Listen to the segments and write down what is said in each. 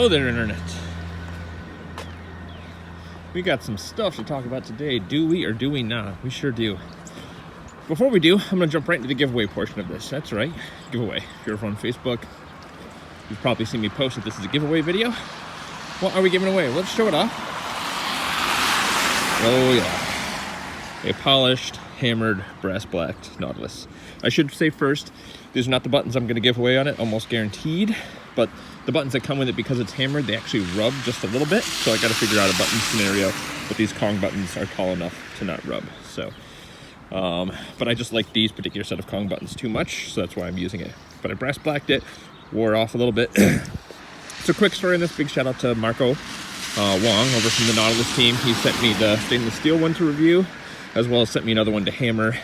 Hello there, Internet. We got some stuff to talk about today. Do we or do we not? We sure do. Before we do, I'm going to jump right into the giveaway portion of this. That's right, giveaway. If you're over on Facebook, you've probably seen me post that this is a giveaway video. What are we giving away? Let's show it off. Oh yeah. A polished, hammered, brass blacked Nautilus. I should say first, these are not the buttons I'm going to give away on it, almost guaranteed. But the buttons that come with it, because it's hammered, they actually rub just a little bit. So I got to figure out a button scenario. But these Kong buttons are tall enough to not rub. So, but I just like these particular set of Kong buttons too much, so that's why I'm using it. But I brass blacked it, wore off a little bit. So quick story in this, big shout out to Marco Wong over from the Nautilus team. He sent me the stainless steel one to review, as well as sent me another one to hammer.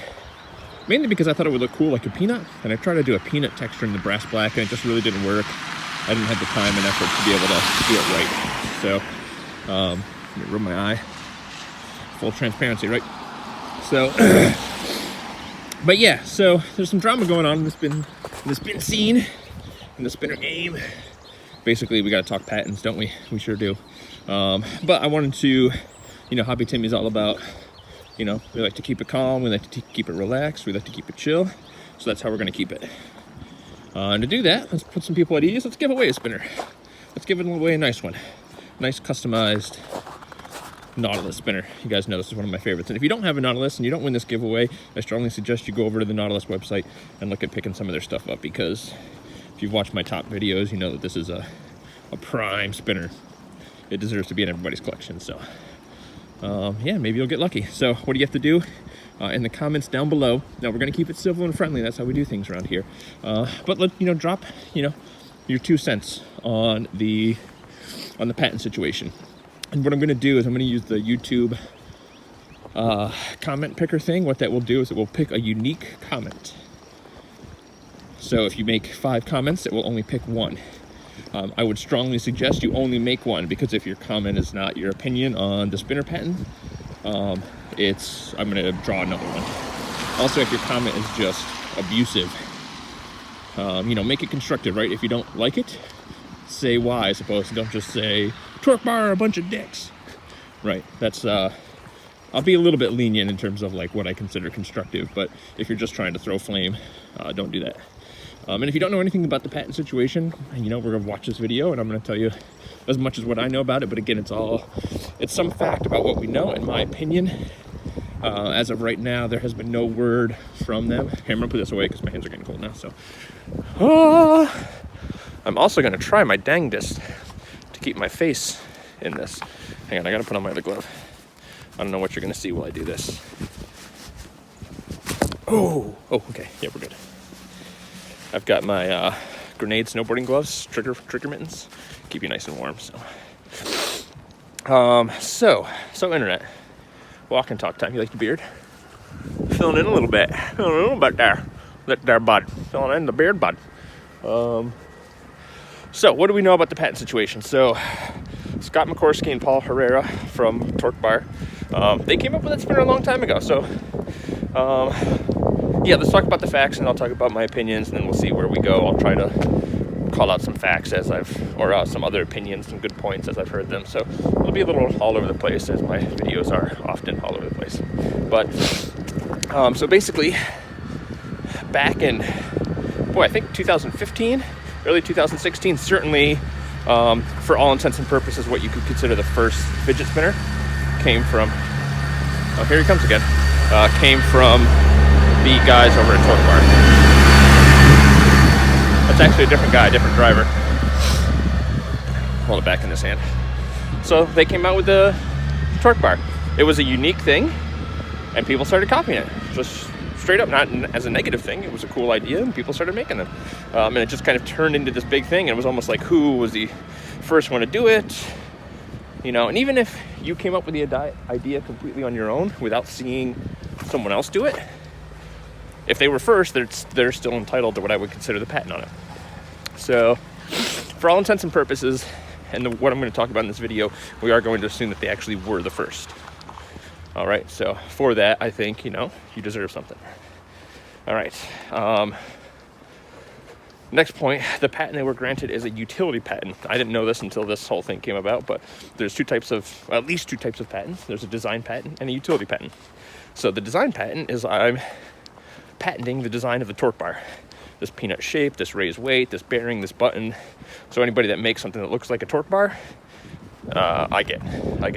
Mainly because I thought it would look cool like a peanut, and I tried to do a peanut texture in the brass black, and it just really didn't work. I didn't have the time and effort to be able to do it right. So, let me rub my eye. Full transparency, right? So, but yeah, so there's some drama going on in the spin scene, in the spinner game. Basically, we got to talk patents, don't we? We sure do. But I wanted to, Hobby Timmy is all about, we like to keep it calm, we like to keep it relaxed, we like to keep it chill. So that's how we're going to keep it. And to do that, let's put some people at ease. Let's give away a spinner. Let's give away a nice one. Nice customized Nautilus spinner. You guys know this is one of my favorites. And if you don't have a Nautilus and you don't win this giveaway, I strongly suggest you go over to the Nautilus website and look at picking some of their stuff up, because if you've watched my top videos, you know that this is a prime spinner. It deserves to be in everybody's collection. So, yeah, maybe you'll get lucky. So what do you have to do? In the comments down below. Now, we're going to keep it civil and friendly. That's how we do things around here. But drop, your 2 cents on the patent situation. And what I'm going to do is I'm going to use the YouTube comment picker thing. What that will do is it will pick a unique comment. So if you make 5 comments, it will only pick 1. I would strongly suggest you only make 1, because if your comment is not your opinion on the spinner patent, I'm going to draw another one. Also, if your comment is just abusive, make it constructive, right? If you don't like it, say why, I suppose. Don't just say, Torque Bar are a bunch of dicks. Right, that's, I'll be a little bit lenient in terms of like what I consider constructive, but if you're just trying to throw flame, don't do that. And if you don't know anything about the patent situation, we're going to watch this video and I'm going to tell you as much as what I know about it. But again, it's some fact about what we know, in my opinion. As of right now, there has been no word from them. Here, I'm going to put this away because my hands are getting cold now. So, I'm also going to try my dangdest to keep my face in this. Hang on, I got to put on my other glove. I don't know what you're going to see while I do this. Oh, okay. Yeah, we're good. I've got my grenade snowboarding gloves, trigger mittens, keep you nice and warm. So Internet, walk and talk time. You like the beard? Filling in a little bit there. Look there, bud. Filling in the beard, bud. So what do we know about the patent situation? So Scott McCorsky and Paul Herrera from Torque Bar, they came up with that spinner a long time ago. So, yeah, let's talk about the facts, and I'll talk about my opinions, and then we'll see where we go. I'll try to call out some facts or some other opinions, some good points as I've heard them. So it'll be a little all over the place, as my videos are often all over the place. But, so basically, back in, I think 2015, early 2016, certainly, for all intents and purposes, what you could consider the first fidget spinner came from, here he comes again, came from the guys over at Torque Bar. That's actually a different guy, different driver. Hold it back in this hand. So they came out with the Torque Bar. It was a unique thing, and people started copying it. Just straight up, not as a negative thing. It was a cool idea, and people started making them. And it just kind of turned into this big thing. And it was almost like, who was the first one to do it? And even if you came up with the idea completely on your own without seeing someone else do it, if they were first, they're still entitled to what I would consider the patent on it. So, for all intents and purposes, and what I'm going to talk about in this video, we are going to assume that they actually were the first. All right, so for that, I think, you deserve something. All right. Next point, the patent they were granted is a utility patent. I didn't know this until this whole thing came about, but there's at least two types of patents. There's a design patent and a utility patent. So the design patent is I'm patenting the design of the torque bar. This peanut shape, this raised weight, this bearing, this button. So anybody that makes something that looks like a torque bar, I get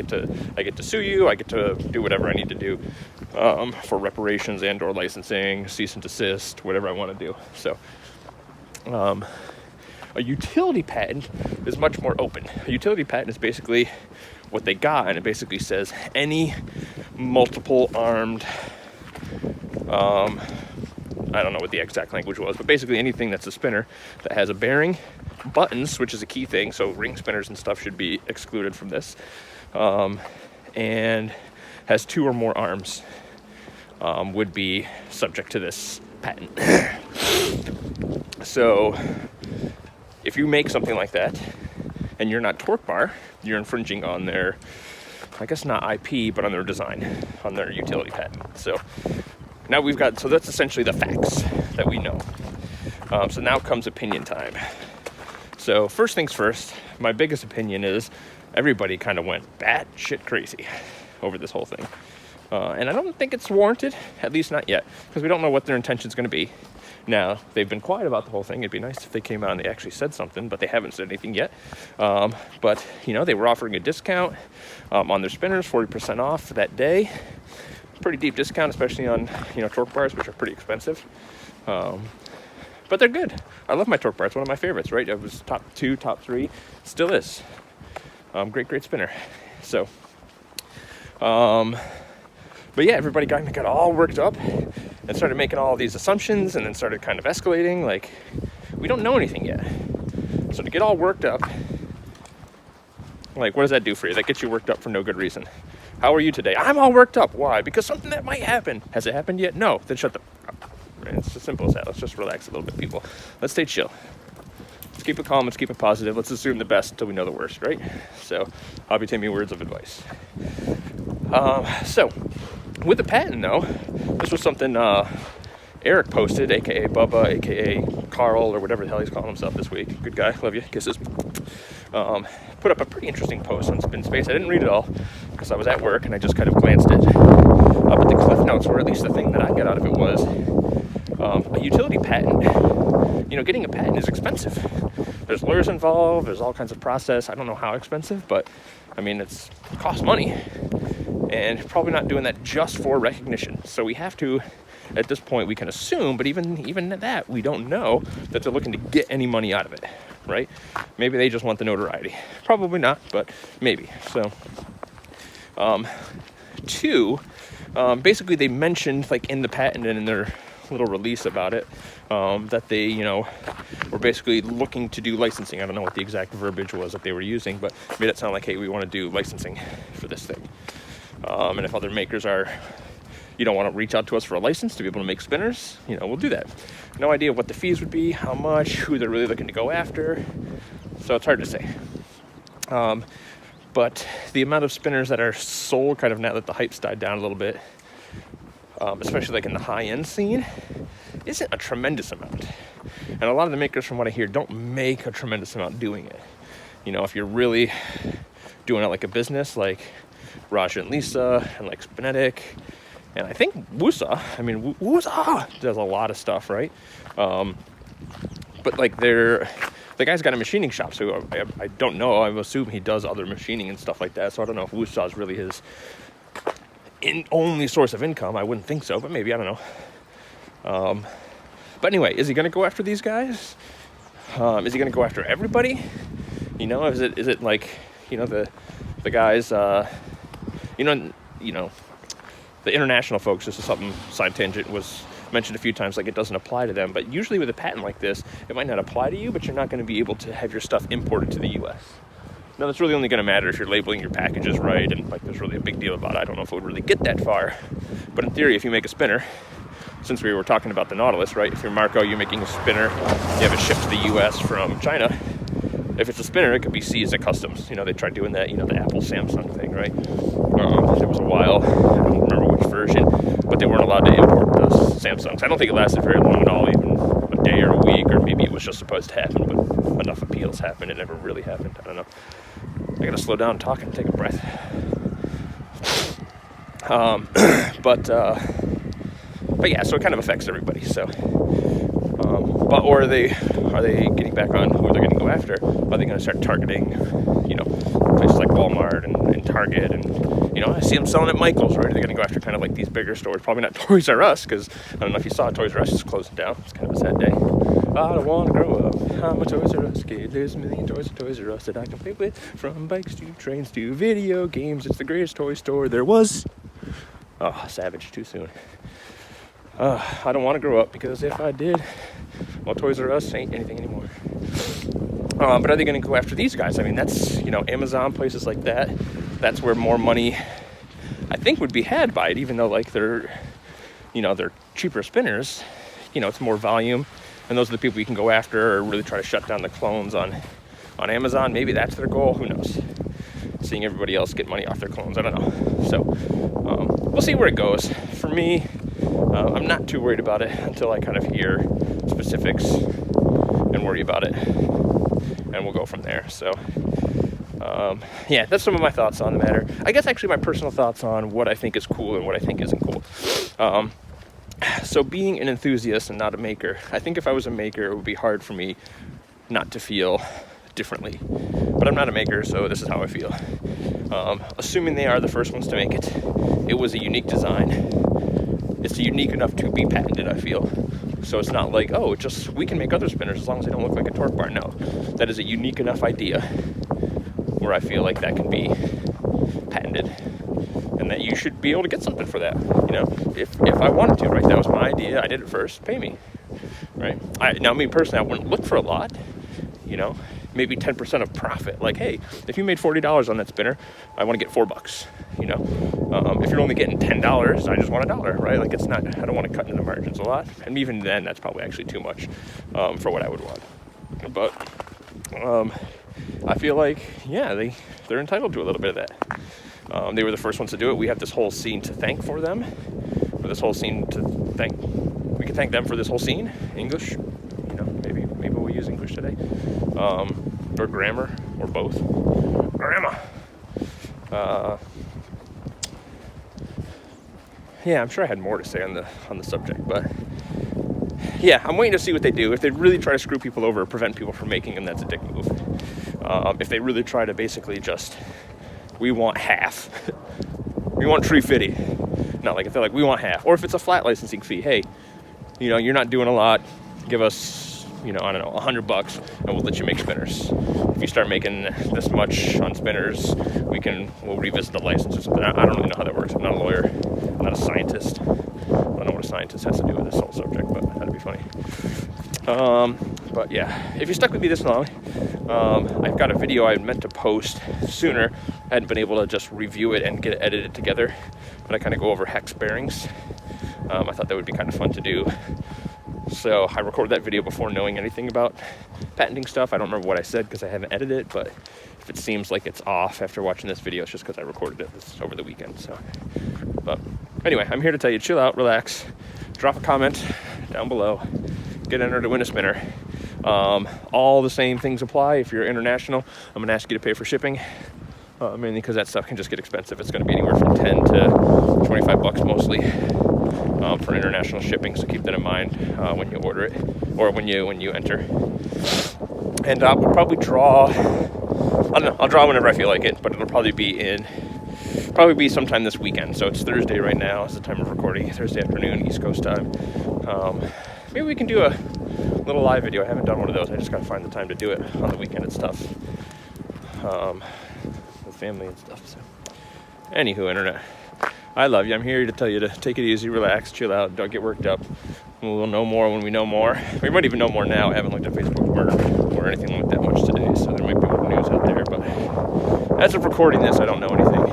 to sue you. I get to do whatever I need to do for reparations and or licensing, cease and desist, whatever I want to do. So a utility patent is much more open. A utility patent is basically what they got, and it basically says any multiple armed, I don't know what the exact language was, but basically anything that's a spinner that has a bearing, buttons, which is a key thing, so ring spinners and stuff should be excluded from this, and has two or more arms would be subject to this patent. So if you make something like that and you're not torque bar, you're infringing on their, I guess not IP, but on their design, on their utility patent. So now so that's essentially the facts that we know. So now comes opinion time. So first things first, my biggest opinion is everybody kind of went batshit crazy over this whole thing. And I don't think it's warranted, at least not yet, because we don't know what their intention's going to be. Now, they've been quiet about the whole thing. It'd be nice if they came out and they actually said something, but they haven't said anything yet. But, they were offering a discount on their spinners, 40% off that day. Pretty deep discount, especially on, torque bars, which are pretty expensive. But they're good. I love my torque bar. It's one of my favorites, right? It was top 2, top 3. Still is. Great spinner. So, but yeah, everybody got all worked up and started making all these assumptions and then started kind of escalating. Like, we don't know anything yet. So to get all worked up, like, what does that do for you? That gets you worked up for no good reason. How are you today? I'm all worked up. Why? Because something that might happen. Has it happened yet? No. Then shut the up. It's as simple as that. Let's just relax a little bit, people. Let's stay chill. Let's keep it calm. Let's keep it positive. Let's assume the best until we know the worst, right? So I'll be taking words of advice. So with the patent, though, this was something Eric posted, a.k.a. Bubba, a.k.a. Carl, or whatever the hell he's calling himself this week. Good guy. Love you. Kisses. Put up a pretty interesting post on Spin Space. I didn't read it all because I was at work and I just kind of glanced it. But the cliff notes were, at least the thing that I got out of it was, a utility patent. Getting a patent is expensive. There's lawyers involved. There's all kinds of process. I don't know how expensive, but it costs money. And probably not doing that just for recognition. So we have to, at this point, we can assume, but even at that, we don't know that they're looking to get any money out of it, right? Maybe they just want the notoriety. Probably not, but maybe. So, two, basically they mentioned, like, in the patent and in their little release about it, that they, were basically looking to do licensing. I don't know what the exact verbiage was that they were using, but made it sound like, hey, we want to do licensing for this thing. And if other makers don't want to reach out to us for a license to be able to make spinners, we'll do that. No idea what the fees would be, how much, who they're really looking to go after. So it's hard to say. But the amount of spinners that are sold kind of now that the hype's died down a little bit, especially like in the high-end scene, isn't a tremendous amount. And a lot of the makers, from what I hear, don't make a tremendous amount doing it. If you're really doing it like a business, like Raja and Lisa and like Spinetic, and I think Wusa. Wusa does a lot of stuff, right? But like the guy's got a machining shop, so I don't know. I assume he does other machining and stuff like that. So I don't know if Wusa is really his only source of income. I wouldn't think so, but maybe, I don't know. But anyway, is he going to go after these guys? Is he going to go after everybody? Is it like, the guys, the international folks, this is something Side Tangent was mentioned a few times, like it doesn't apply to them. But usually with a patent like this, it might not apply to you, but you're not going to be able to have your stuff imported to the U.S. Now, that's really only going to matter if you're labeling your packages right, and like there's really a big deal about it. I don't know if it would really get that far. But in theory, if you make a spinner, since we were talking about the Nautilus, right? If you're Marco, you're making a spinner, you have it shipped to the U.S. from China. If it's a spinner, it could be seized at customs. They tried doing that, the Apple Samsung thing, right? There was a while, I don't remember which version, but they weren't allowed to import those Samsungs. I don't think it lasted very long at all, even a day or a week, or maybe was just supposed to happen, but enough appeals happened. It never really happened. I don't know. I gotta slow down, talk, and take a breath. But yeah, so it kind of affects everybody. So, but or are they getting back on who they're going to go after? Are they going to start targeting, places like Walmart and Target, and I see them selling at Michael's, right? Are they going to go after kind of like these bigger stores? Probably not Toys R Us, because I don't know if you saw, Toys R Us is closing down. It's kind of a sad day. I don't want to grow up. I'm a Toys R Us kid. There's a million Toys R Us that I can play with, from bikes to trains to video games. It's the greatest toy store there was. Oh, savage, too soon. I don't want to grow up, because if I did, well, Toys R Us ain't anything anymore. But are they going to go after these guys? I mean, that's, Amazon, places like that. That's where more money, I think, would be had by it, even though, like, they're cheaper spinners. It's more volume, and those are the people you can go after, or really try to shut down the clones on Amazon. Maybe that's their goal. Who knows? Seeing everybody else get money off their clones. I don't know. So, we'll see where it goes. For me, I'm not too worried about it until I kind of hear specifics and worry about it, and we'll go from there. So, yeah, that's some of my thoughts on the matter. I guess actually my personal thoughts on what I think is cool and what I think isn't cool. So being an enthusiast and not a maker, I think if I was a maker, it would be hard for me not to feel differently. But I'm not a maker, so this is how I feel. Assuming they are the first ones to make it, it was a unique design. It's unique enough to be patented, I feel. So it's not like, we can make other spinners as long as they don't look like a torque bar. No, that is a unique enough idea where I feel like that can be patented, and that you should be able to get something for that. If I wanted to, right? That was my idea. I did it first. Pay me, right? Me personally, I wouldn't look for a lot. Maybe 10% of profit. Like, hey, if you made $40 on that spinner, I want to get $4. If you're only getting $10, I just want $1, right? Like, it's not. I don't want to cut into the margins a lot, and even then, that's probably actually too much for what I would want. But I feel like, yeah, they're entitled to a little bit of that. They were the first ones to do it. We have this whole scene to thank for them. For this whole scene to thank. We can thank them for this whole scene. English. Maybe we'll use English today. Or grammar, or both. Grammar. Yeah, I'm sure I had more to say on the subject, but yeah, I'm waiting to see what they do. If they really try to screw people over or prevent people from making them, that's a dick move. If they really try to basically just, we want half. We want $350. Not like if they're like, we want half. Or if it's a flat licensing fee, hey, you're not doing a lot, give us, I don't know, $100, and we'll let you make spinners. If you start making this much on spinners, we'll revisit the license or something. I don't really know how that works. I'm not a lawyer. I'm not a scientist. I don't know what a scientist has to do with this whole subject, but that'd be funny. But yeah, if you stuck with me this long, I've got a video I meant to post sooner. I hadn't been able to just review it and get it edited together, but I kind of go over hex bearings. I thought that would be kind of fun to do. So I recorded that video before knowing anything about patenting stuff. I don't remember what I said because I haven't edited it, but if it seems like it's off after watching this video, it's just because I recorded it over the weekend. So, but anyway, I'm here to tell you, chill out, relax, drop a comment down below, get entered to win a spinner. All the same things apply. If you're international, I'm going to ask you to pay for shipping, mainly because that stuff can just get expensive. It's going to be anywhere from $10 to $25 mostly. For international shipping, so keep that in mind when you order it, or when you enter. And we'll probably draw. I don't know. I'll draw whenever I feel like it, but it'll probably be sometime this weekend. So it's Thursday right now. It's the time of recording. Thursday afternoon, East Coast time. Maybe we can do a little live video. I haven't done one of those. I just got to find the time to do it on the weekend and stuff. With family and stuff. So, anywho, internet. I love you. I'm here to tell you to take it easy, relax, chill out, don't get worked up. We'll know more when we know more. We might even know more now. I haven't looked at Facebook or anything like that much today, so there might be more news out there. But as of recording this, I don't know anything.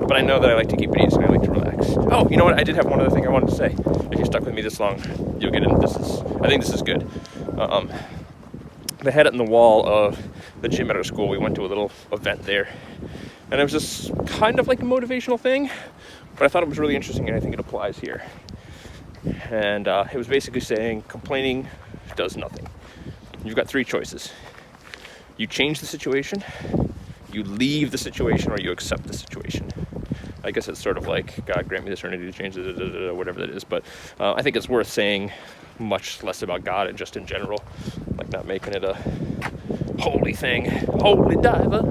But I know that I like to keep it easy and I like to relax. Oh, you know what? I did have one other thing I wanted to say. If you stuck with me this long, you'll get into this. I think this is good. They had it in the wall of the gym at our school. We went to a little event there. And it was just kind of like a motivational thing, but I thought it was really interesting, and I think it applies here. And it was basically saying complaining does nothing. You've got three choices. You change the situation, you leave the situation, or you accept the situation. I guess it's sort of like, God grant me the serenity to change, whatever that is. But I think it's worth saying much less about God and just in general, like not making it a holy thing, holy diver.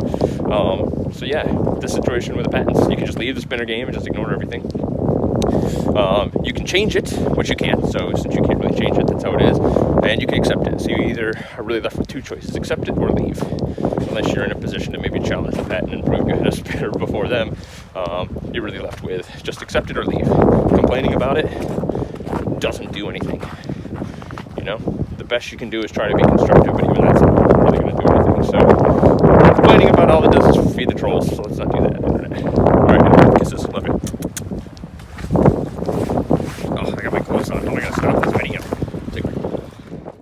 So yeah, this situation with the patents, you can just leave the spinner game and just ignore everything. You can change it, which you can't. So since you can't really change it, that's how it is. And you can accept it. So you either are really left with two choices: accept it or leave. Unless you're in a position to maybe challenge the patent and prove you had a spinner before them, you're really left with just accept it or leave. Complaining about it doesn't do anything. You know, the best you can do is try to be constructive, but even that's not really going to do anything. So complaining about all it does is feed the trolls. So let's not do that, internet. All right, kisses, love you. Oh, I got my clothes on. I'm going to stop this video.